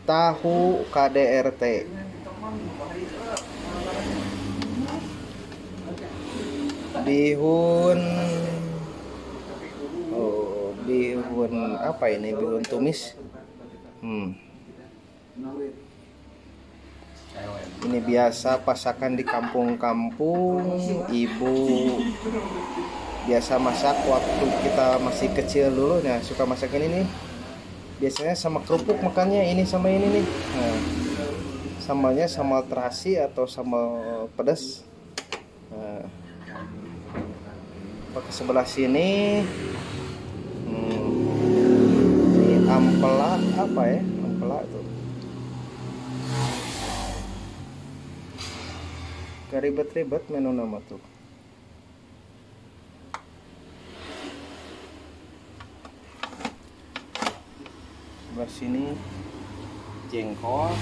Tahu KDRT. Bihun. Oh, bihun apa ini? Bihun tumis. Ini biasa pasakan di kampung-kampung. Ibu biasa masak waktu kita masih kecil dulu. Nah, suka masak ini nih. Biasanya sama kerupuk makannya, ini sama ini nih. Nah, sambalnya sambal terasi atau sambal pedas. Nah, ke sebelah sini ini ampela apa ya, ampela tuh gak ribet-ribet menu nama tuh. Sebelah sini jengkol.